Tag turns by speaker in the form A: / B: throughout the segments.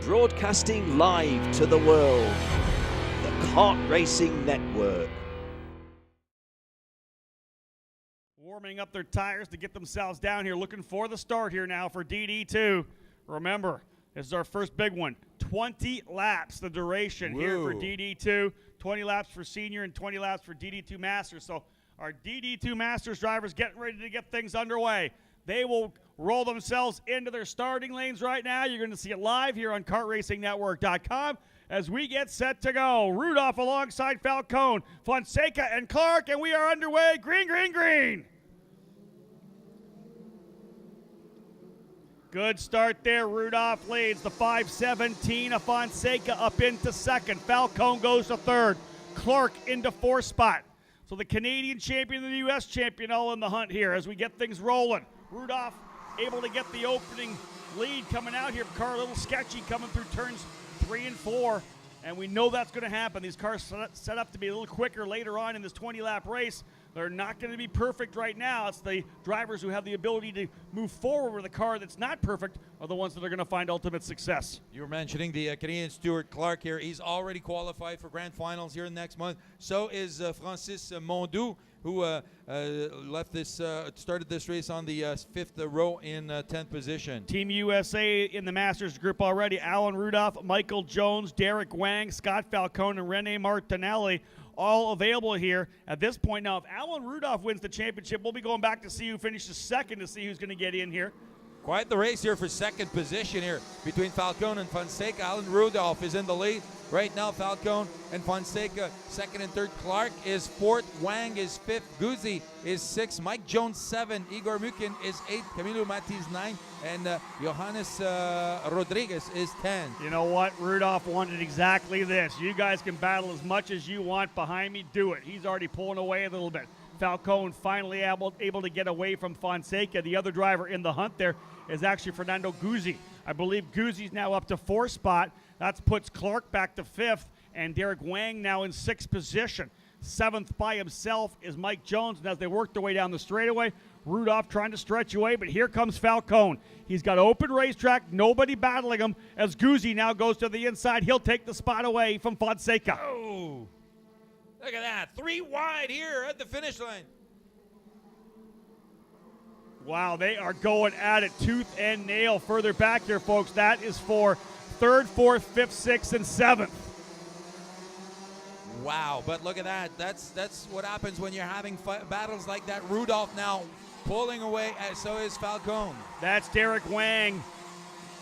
A: Broadcasting live to the world, the Kart Racing Network.
B: Warming up their tires to get themselves down here, looking for the start here now for DD2. Remember, this is our first big one. 20 laps, the duration here for DD2. 20 laps for senior and 20 laps for DD2 Masters. So our DD2 Masters drivers getting ready to get things underway. They will roll themselves into their starting lanes right now. You're going to see it live here on kartracingnetwork.com as we get set to go. Rudolph alongside Falcone, Fonseca, and Clark, and we are underway. Green, green, green. Good start there. Rudolph leads the 5:17 of Fonseca up into second. Falcone goes to third. Clark into fourth spot. So the Canadian champion and the U.S. champion all in the hunt here as we get things rolling. Rudolph able to get the opening lead coming out here. Car a little sketchy coming through turns 3 and 4. And we know that's going to happen. These cars set up to be a little quicker later on in this 20-lap race. They're not going to be perfect right now. It's the drivers who have the ability to move forward with a car that's not perfect are the ones that are going to find ultimate success.
C: You were mentioning the Canadian Stuart Clark here. He's already qualified for grand finals here next month. So is Francis Mondou, who started this race on the 5th row in 10th position.
B: Team USA in the Masters group already. Alan Rudolph, Michael Jones, Derek Wang, Scott Falcone, and Rene Martinelli all available here at this point. Now, if Alan Rudolph wins the championship, we'll be going back to see who finishes second to see who's going to get in here.
C: Quite the race here for second position here between Falcone and Fonseca. Alan Rudolph is in the lead. Right now, Falcone and Fonseca, second and third. Clark is fourth. Wang is fifth. Guzzi is sixth. Mike Jones, 7. Igor Mukin is 8. Camilo Matiz, 9. And Johannes Rodriguez is 10.
B: You know what? Rudolph wanted exactly this. You guys can battle as much as you want behind me. Do it. He's already pulling away a little bit. Falcone finally able to get away from Fonseca. The other driver in the hunt there is actually Fernando Guzzi. I believe Guzzi's now up to 4th spot. That puts Clark back to 5th, and Derek Wang now in 6th position. 7th by himself is Mike Jones, and as they work their way down the straightaway, Rudolph trying to stretch away, but here comes Falcone. He's got open racetrack, nobody battling him, as Guzzi now goes to the inside. He'll take the spot away from Fonseca.
C: Oh, look at that. 3 wide here at the finish line.
B: Wow, they are going at it tooth and nail further back here, folks. That is for 3rd, 4th, 5th, 6th, and 7th.
C: Wow, but look at that. That's what happens when you're having battles like that. Rudolph now pulling away, and so is Falcone.
B: That's Derek Wang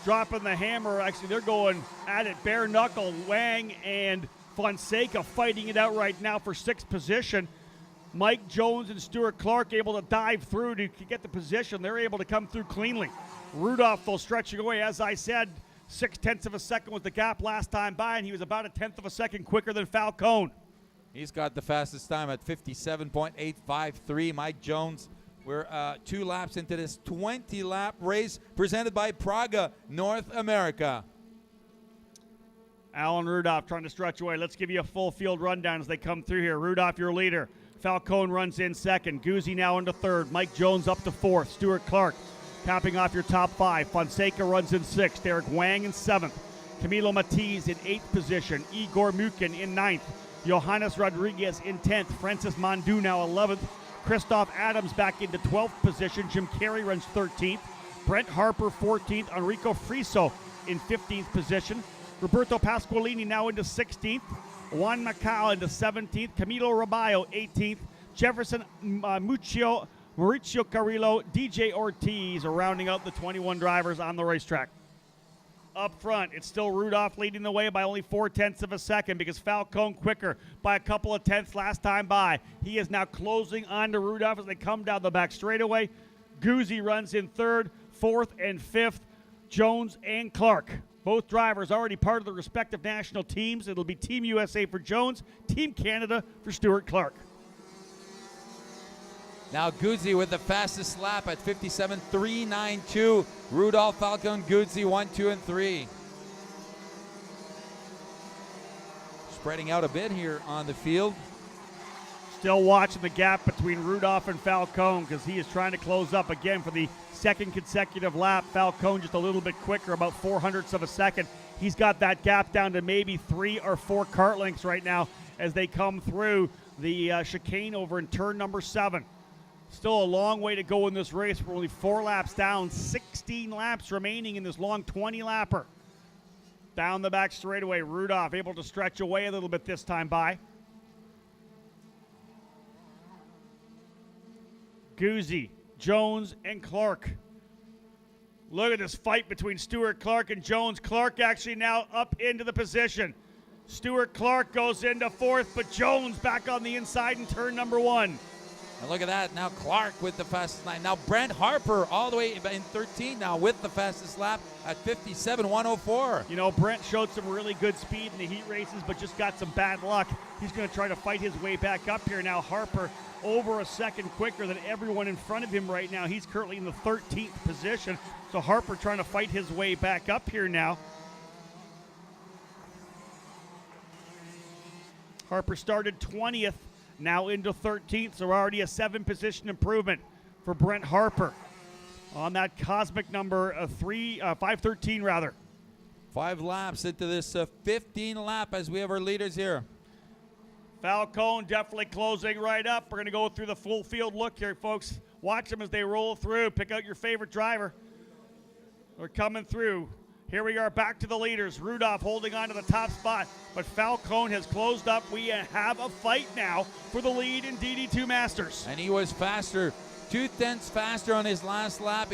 B: dropping the hammer. Actually, they're going at it bare knuckle. Wang and Fonseca fighting it out right now for 6th position. Mike Jones and Stuart Clark able to dive through to get the position. They're able to come through cleanly. Rudolph, though, stretching away. As I said, 0.6 of a second was the gap last time by, and he was about 1/10 of a second quicker than Falcone.
C: He's got the fastest time at 57.853. Mike Jones, we're 2 laps into this 20-lap race presented by Praga, North America.
B: Alan Rudolph trying to stretch away. Let's give you a full field rundown as they come through here. Rudolph, your leader. Falcone runs in second. Guzzi now into third. Mike Jones up to 4th. Stuart Clark capping off your top 5. Fonseca runs in 6th. Derek Wang in 7th. Camilo Matiz in 8th position. Igor Mukin in 9th. Johannes Rodriguez in 10th. Francis Mondou now 11th. Christoph Adams back into 12th position. Jim Carey runs 13th. Brent Harper 14th. Enrico Friso in 15th position. Roberto Pasqualini now into 16th. Juan Macau into 17th. Camilo Raballo 18th. Jefferson Mauricio Carrillo, DJ Ortiz are rounding out the 21 drivers on the racetrack. Up front, it's still Rudolph leading the way by only 0.4 of a second because Falcone quicker by a couple of tenths last time by. He is now closing on to Rudolph as they come down the back straightaway. Guzzi runs in 3rd, 4th, and 5th. Jones and Clark. Both drivers already part of the respective national teams. It'll be Team USA for Jones, Team Canada for Stuart Clark.
C: Now Guzzi with the fastest lap at 57.392. Rudolph, Falcone, Guzzi 1, 2, and 3. Spreading out a bit here on the field.
B: Still watching the gap between Rudolph and Falcone because he is trying to close up again for the second consecutive lap. Falcone just a little bit quicker, about 0.04 of a second. He's got that gap down to maybe 3 or 4 kart lengths right now as they come through the chicane over in turn number 7. Still a long way to go in this race. We're only 4 laps down, 16 laps remaining in this long 20-lapper. Down the back straightaway, Rudolph able to stretch away a little bit this time by. Guzzi, Jones, and Clark. Look at this fight between Stuart Clark and Jones. Clark actually now up into the position. Stuart Clark goes into 4th, but Jones back on the inside in turn number 1.
C: And look at that, now Clark with the fastest lap. Now Brent Harper all the way in 13 now with the fastest lap at 57.104.
B: You know, Brent showed some really good speed in the heat races, but just got some bad luck. He's going to try to fight his way back up here. Now Harper over a second quicker than everyone in front of him right now. He's currently in the 13th position. So Harper trying to fight his way back up here now. Harper started 20th, now into 13th, so already a 7-position improvement for Brent Harper on that cosmic number 513 rather.
C: 5 laps into this 15 lap as we have our leaders here.
B: Falcone definitely closing right up. We're going to go through the full field look here, folks. Watch them as they roll through. Pick out your favorite driver. They're coming through. Here we are back to the leaders. Rudolph holding on to the top spot, but Falcone has closed up. We have a fight now for the lead in DD2 Masters.
C: And he was faster, 0.2 faster on his last lap.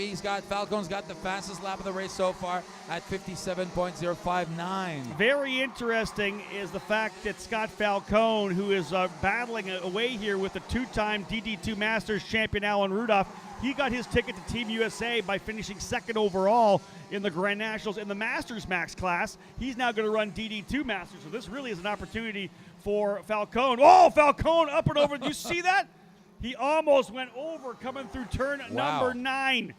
C: Falcone's got the fastest lap of the race so far at 57.059.
B: Very interesting is the fact that Scott Falcone, who is battling away here with the 2-time DD2 Masters champion Alan Rudolph, he got his ticket to Team USA by finishing 2nd overall in the Grand Nationals in the Masters Max class. He's now going to run DD2 Masters, so this really is an opportunity for Falcone. Oh, Falcone up and over. Did you see that? He almost went over coming through turn number 9.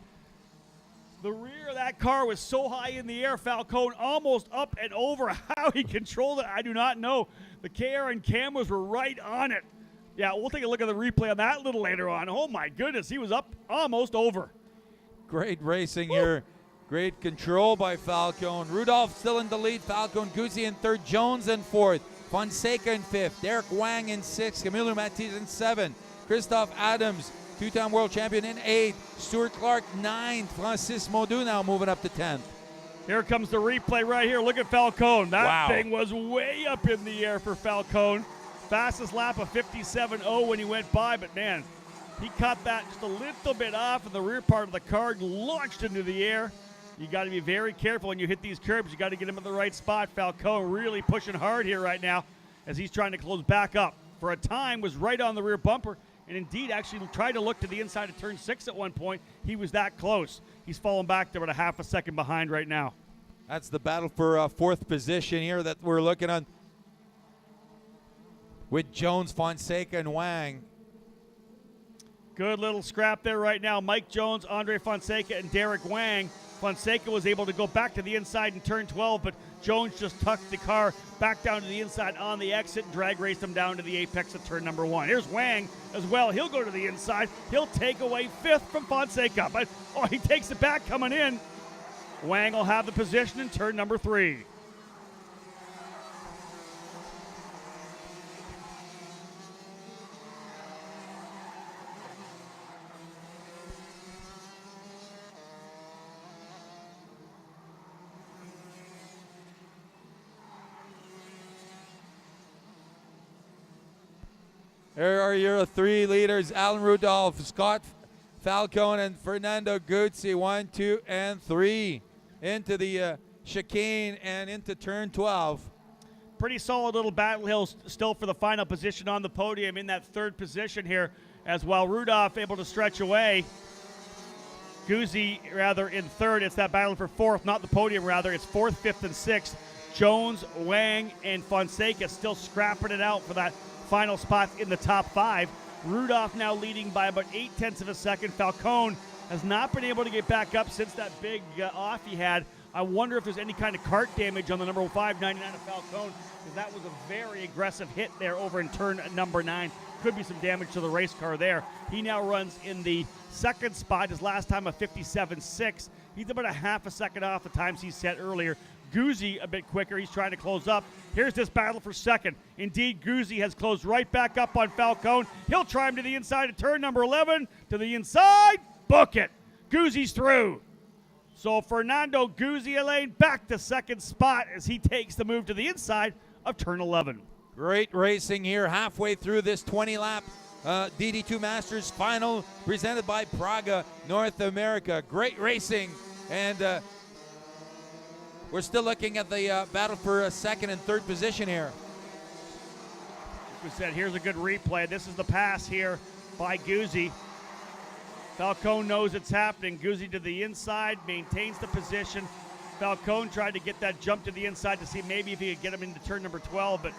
B: The rear of that car was so high in the air, Falcone almost up and over. How he controlled it, I do not know. The KRN cameras were right on it. Yeah, we'll take a look at the replay on that a little later on. Oh, my goodness, he was up almost over.
C: Great racing here. Great control by Falcone. Rudolph still in the lead. Falcone, Guzzi in 3rd, Jones in 4th, Fonseca in 5th, Derek Wang in 6th, Camilo Matiz in 7th, Christoph Adams, 2-time world champion in 8th, Stuart Clark 9th, Francis Modou now moving up to 10th.
B: Here comes the replay right here. Look at Falcone. That thing was way up in the air for Falcone. Fastest lap of 57.0 when he went by, but man, he cut that just a little bit off and the rear part of the car launched into the air. You got to be very careful when you hit these curbs. You got to get him in the right spot. Falcone really pushing hard here right now as he's trying to close back up. For a time, was right on the rear bumper and indeed actually tried to look to the inside of turn 6 at one point. He was that close. He's fallen back there about a half a second behind right now.
C: That's the battle for 4th position here that we're looking on with Jones, Fonseca, and Wang.
B: Good little scrap there right now. Mike Jones, Andre Fonseca, and Derek Wang. Fonseca was able to go back to the inside in turn 12, but Jones just tucked the car back down to the inside on the exit and drag raced him down to the apex of turn number 1. Here's Wang as well. He'll go to the inside. He'll take away 5th from Fonseca, but he takes it back coming in. Wang will have the position in turn number 3.
C: Here are your 3 leaders, Alan Rudolph, Scott Falcone, and Fernando Guzzi, 1, 2, and 3 into the chicane and into turn 12.
B: Pretty solid little battle hill still for the final position on the podium in that 3rd position here, as while Rudolph able to stretch away. Guzzi rather in 3rd. It's that battle for 4th, not the podium rather. It's 4th, 5th, and 6th. Jones, Wang, and Fonseca still scrapping it out for that final spot in the top 5. Rudolph now leading by about 0.8 of a second. Falcone has not been able to get back up since that big off he had I wonder if there's any kind of kart damage on the number 599 of Falcone, because that was a very aggressive hit there over in turn number 9. Could be some damage to the race car there. He now runs in the second spot. His last time a 57.6. He's about a half a second off the times he set earlier. Guzzi a bit quicker. He's trying to close up. Here's this battle for second. Indeed, Guzzi has closed right back up on Falcone. He'll try him to the inside of turn number 11. To the inside. Book it. Guzzi's through. So Fernando Guzzi, Elaine, back to second spot as he takes the move to the inside of turn 11.
C: Great racing here halfway through this 20-lap DD2 Masters final presented by Praga, North America. Great racing, and we're still looking at the battle for a second and third position here.
B: Like we said, here's a good replay. This is the pass here by Guzzi. Falcone knows it's happening. Guzzi to the inside, maintains the position. Falcone tried to get that jump to the inside to see maybe if he could get him into turn number 12, but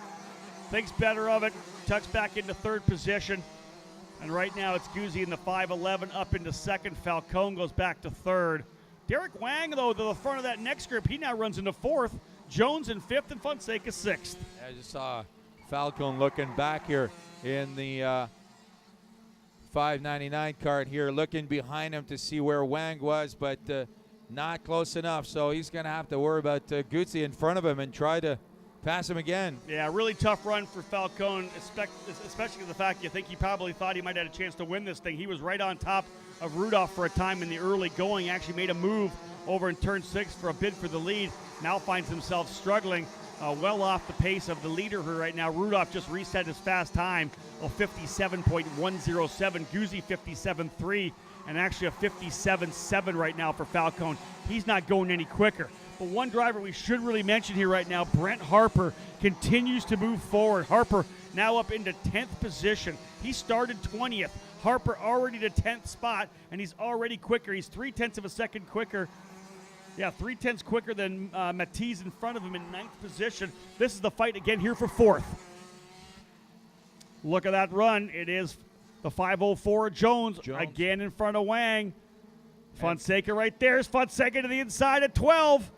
B: thinks better of it. Tucks back into third position. And right now it's Guzzi in the 5.11 up into second. Falcone goes back to third. Derek Wang, though, to the front of that next group, he now runs into fourth. Jones in fifth and Fonseca sixth.
C: I just saw Falcone looking back here in the 599 cart here, looking behind him to see where Wang was, but not close enough. So he's going to have to worry about Guzzi in front of him and try to pass him again.
B: Yeah, really tough run for Falcone, especially the fact you think he probably thought he might have had a chance to win this thing. He was right on top of Rudolph for a time in the early going, actually made a move over in turn 6 for a bid for the lead. Now finds himself struggling well off the pace of the leader here right now. Rudolph just reset his fast time of 57.107. Guzzi 57.3, and actually a 57.7 right now for Falcone. He's not going any quicker. But one driver we should really mention here right now, Brent Harper, continues to move forward. Harper now up into 10th position. He started 20th. Harper already to 10th spot, and he's already quicker. He's 0.3 of a second quicker. Yeah, 0.3 quicker than Matisse in front of him in 9th position. This is the fight again here for 4th. Look at that run. It is the 5.04 Jones again in front of Wang. Fonseca right there. Is Fonseca to the inside at 12.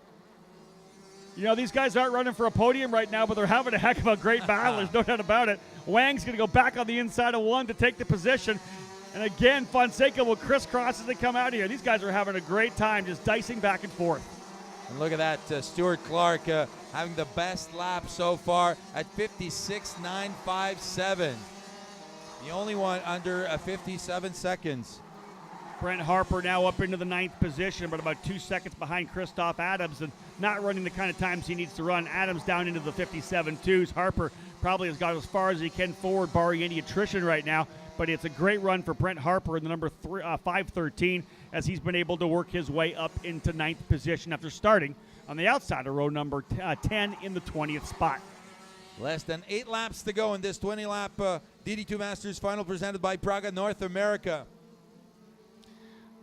B: You know, these guys aren't running for a podium right now, but they're having a heck of a great battle. There's no doubt about it. Wang's going to go back on the inside of 1 to take the position. And again, Fonseca will crisscross as they come out of here. These guys are having a great time just dicing back and forth.
C: And look at that, Stuart Clark having the best lap so far at 56.957. The only one under 57 seconds.
B: Brent Harper now up into the 9th position, but about 2 seconds behind Christoph Adams and not running the kind of times he needs to run. Adams down into the 57.2s. Harper probably has got as far as he can forward, barring any attrition right now. But it's a great run for Brent Harper in the number 513 as he's been able to work his way up into 9th position after starting on the outside of row number 10 in the 20th spot.
C: Less than 8 laps to go in this 20-lap DD2 Masters final presented by Praga, North America.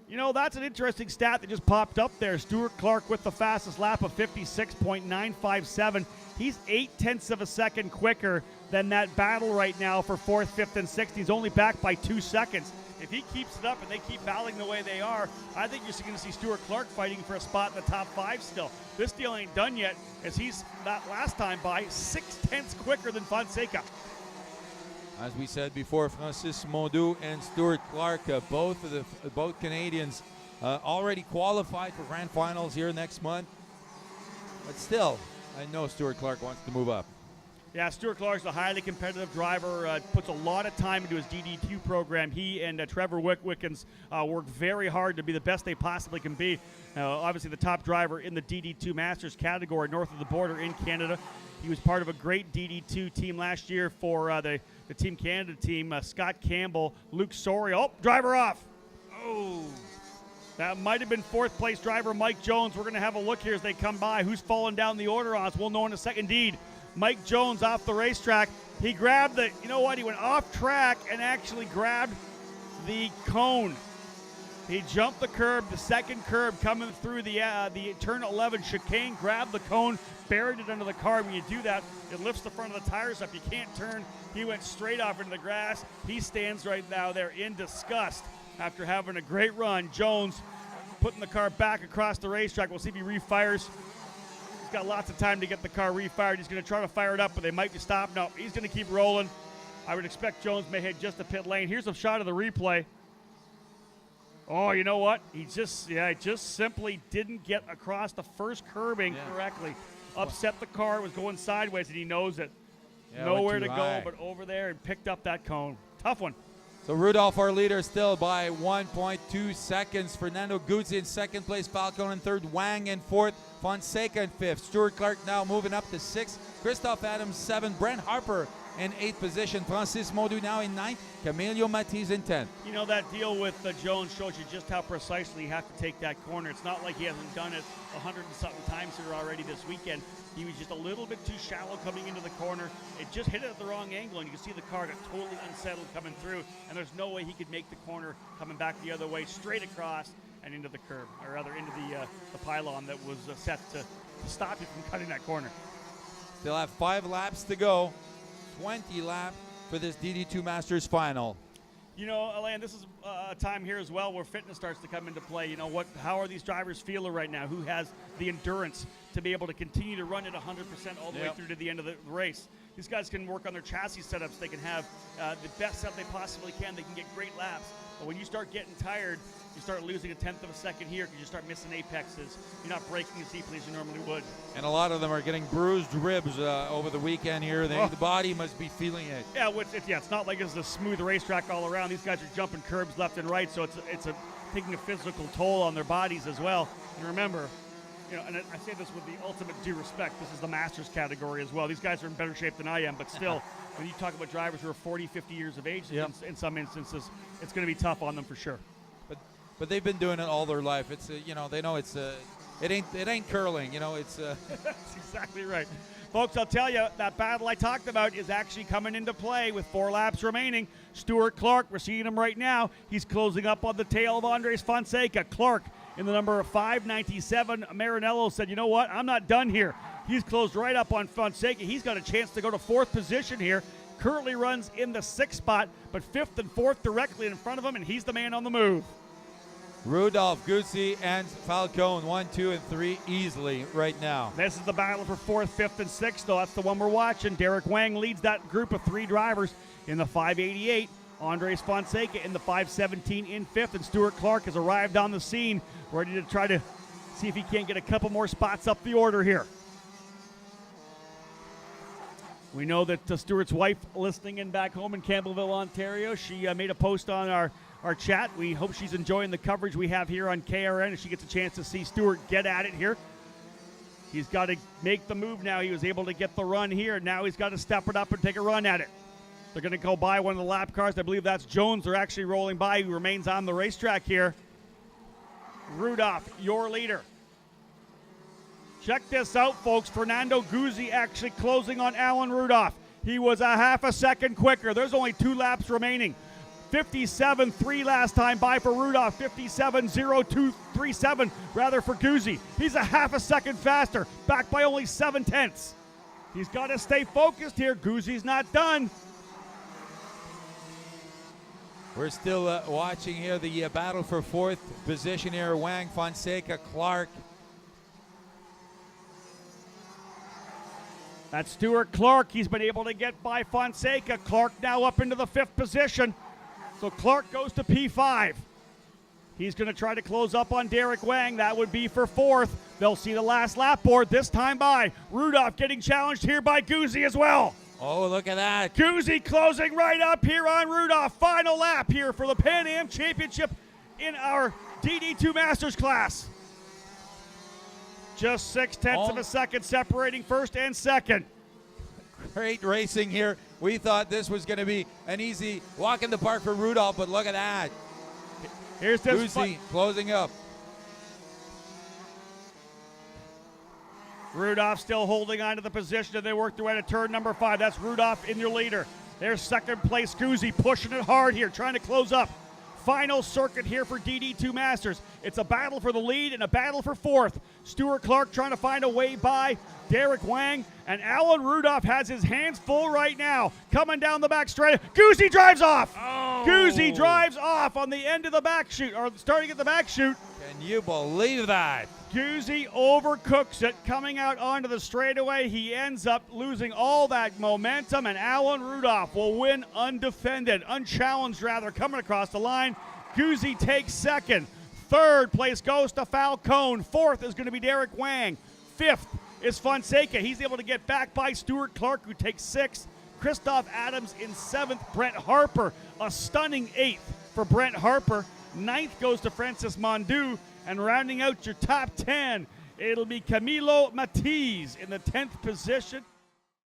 B: You know, that's an interesting stat that just popped up there. Stuart Clark with the fastest lap of 56.957. He's 0.8 of a second quicker than that battle right now for 4th, 5th, and 6th. He's only back by 2 seconds. If he keeps it up and they keep battling the way they are, I think you're going to see Stuart Clark fighting for a spot in the top 5 still. This deal ain't done yet, as he's that last time by 0.6 quicker than Fonseca.
C: As we said before, Francis Mondeau and Stuart Clark, both Canadians, already qualified for grand finals here next month. But still, I know Stuart Clark wants to move up.
B: Yeah, Stuart Clark's a highly competitive driver, puts a lot of time into his DD2 program. He and Trevor Wickens work very hard to be the best they possibly can be. Obviously the top driver in the DD2 Masters category north of the border in Canada. He was part of a great DD2 team last year for the Team Canada team. Scott Campbell, Luke Soria. Oh, driver off. Oh, that might have been 4th place driver Mike Jones. We're going to have a look here as they come by. Who's falling down the order on us? We'll know in a second. Indeed, Mike Jones off the racetrack. He grabbed the, you know what? He went off track and actually grabbed the cone. He jumped the curb, the second curb coming through the turn 11 chicane, grabbed the cone, buried it under the car. When you do that, it lifts the front of the tires up. You can't turn. He went straight off into the grass. He stands right now there in disgust after having a great run. Jones putting the car back across the racetrack. We'll see if he refires. He's got lots of time to get the car refired. He's going to try to fire it up, but they might be stopped. No, he's going to keep rolling. I would expect Jones may head just to pit lane. Here's a shot of the replay. Oh, you know what? He just simply didn't get across the first curbing correctly. Upset the car, was going sideways, and he knows it.
C: Yeah,
B: nowhere to
C: high.
B: go but over there and picked up that cone. Tough one.
C: So Rudolph, our leader, still by 1.2 seconds. Fernando Guzzi in second place. Falcone in third. Wang in fourth. Fonseca in fifth. Stuart Clark now moving up to sixth. Christoph Adams, seventh. Brent Harper in eighth position. Francis Modu now in ninth. Camilio Matiz in 10th.
B: You know, that deal with Jones shows you just how precisely you have to take that corner. It's not like he hasn't done it 100 and something times here already this weekend. He was just a little bit too shallow coming into the corner. It just hit it at the wrong angle, and you can see the car got totally unsettled coming through, and there's no way he could make the corner coming back the other way, straight across and into the curb, or rather into the pylon that was set to stop you from cutting that corner.
C: Still have 5 laps to go. 20 laps for this DD2 Masters final.
B: You know, Alain, this is a time here as well where fitness starts to come into play. You know, how are these drivers feeling right now? Who has the endurance to be able to continue to run it 100% all the way through to the end of the race? These guys can work on their chassis setups. They can have the best setup they possibly can. They can get great laps. But when you start getting tired, you start losing a tenth of a second here because you start missing apexes. You're not braking as deeply as you normally would. And
C: a lot of them are getting bruised ribs over the weekend here. The body must be feeling it.
B: Yeah, it's not like it's a smooth racetrack all around. These guys are jumping curbs left and right, so it's taking a physical toll on their bodies as well. And remember, you know, and I say this with the ultimate due respect, this is the Masters category as well. These guys are in better shape than I am, but still, when you talk about drivers who are 40, 50 years of age, in some instances, it's going to be tough on them for sure.
C: But they've been doing it all their life. It's you know, they know it ain't curling. You know, it's.
B: That's exactly right, folks. I'll tell you, that battle I talked about is actually coming into play with 4 laps remaining. Stuart Clark, we're seeing him right now. He's closing up on the tail of Andres Fonseca. Clark in the number 597. Marinello said, you know what? I'm not done here. He's closed right up on Fonseca. He's got a chance to go to 4th position here. Currently runs in the 6th spot, but 5th and 4th directly in front of him, and he's the man on the move.
C: Rudolph, Guzzi, and Falcone, 1, 2, and 3 easily right now.
B: This is the battle for 4th, 5th, and 6th, though. That's the one we're watching. Derek Wang leads that group of 3 drivers in the 588. Andres Fonseca in the 517 in 5th, and Stuart Clark has arrived on the scene, ready to try to see if he can't get a couple more spots up the order here. We know that Stuart's wife listening in back home in Campbellville, Ontario. She made a post on our chat. We hope she's enjoying the coverage we have here on KRN, and she gets a chance to see Stuart get at it here. He's got to make the move now. He was able to get the run here. Now he's got to step it up and take a run at it. They're going to go by one of the lap cars. I believe that's Jones. They're actually rolling by, who remains on the racetrack here. Rudolph, your leader. Check this out, folks. Fernando Guzzi actually closing on Alan Rudolph. He was a half a second quicker. There's only 2 laps remaining. 57.3 last time by for Rudolph. 57.0237 rather for Guzzi. He's a half a second faster, back by only 0.7. He's got to stay focused here. Guzzi's not done.
C: We're still watching here the battle for 4th position here. Wang, Fonseca, Clark.
B: That's Stuart Clark. He's been able to get by Fonseca. Clark now up into the 5th position. So Clark goes to P5. He's going to try to close up on Derek Wang. That would be for 4th. They'll see the last lap board this time by. Rudolph getting challenged here by Guzzi as well.
C: Oh, look at that.
B: Guzzi closing right up here on Rudolph. Final lap here for the Pan Am Championship in our DD2 Masters class. Just 0.6 of a second separating 1st and 2nd.
C: Great racing here. We thought this was going to be an easy walk in the park for Rudolph, but look at that.
B: Here's this
C: Guzzi closing up.
B: Rudolph still holding on to the position as they work their way to turn number 5. That's Rudolph in your leader. There's 2nd place Guzzi pushing it hard here, trying to close up. Final circuit here for DD2 Masters. It's a battle for the lead and a battle for 4th. Stuart Clark trying to find a way by Derek Wang, and Alan Rudolph has his hands full right now. Coming down the back straight. Guzzi drives off.
C: Oh.
B: Guzzi drives off on the end of the back chute, or starting at the back chute.
C: Can you believe that?
B: Guzzi overcooks it, coming out onto the straightaway. He ends up losing all that momentum, and Alan Rudolph will win undefended, unchallenged rather, coming across the line. Guzzi takes second. Third place goes to Falcone. Fourth is going to be Derek Wang. Fifth is Fonseca. He's able to get back by Stuart Clark, who takes sixth. Christoph Adams in seventh. Brent Harper, a stunning eighth for Brent Harper. Ninth goes to Francis Mondu. And rounding out your top 10, it'll be Camilo Matiz in the 10th position.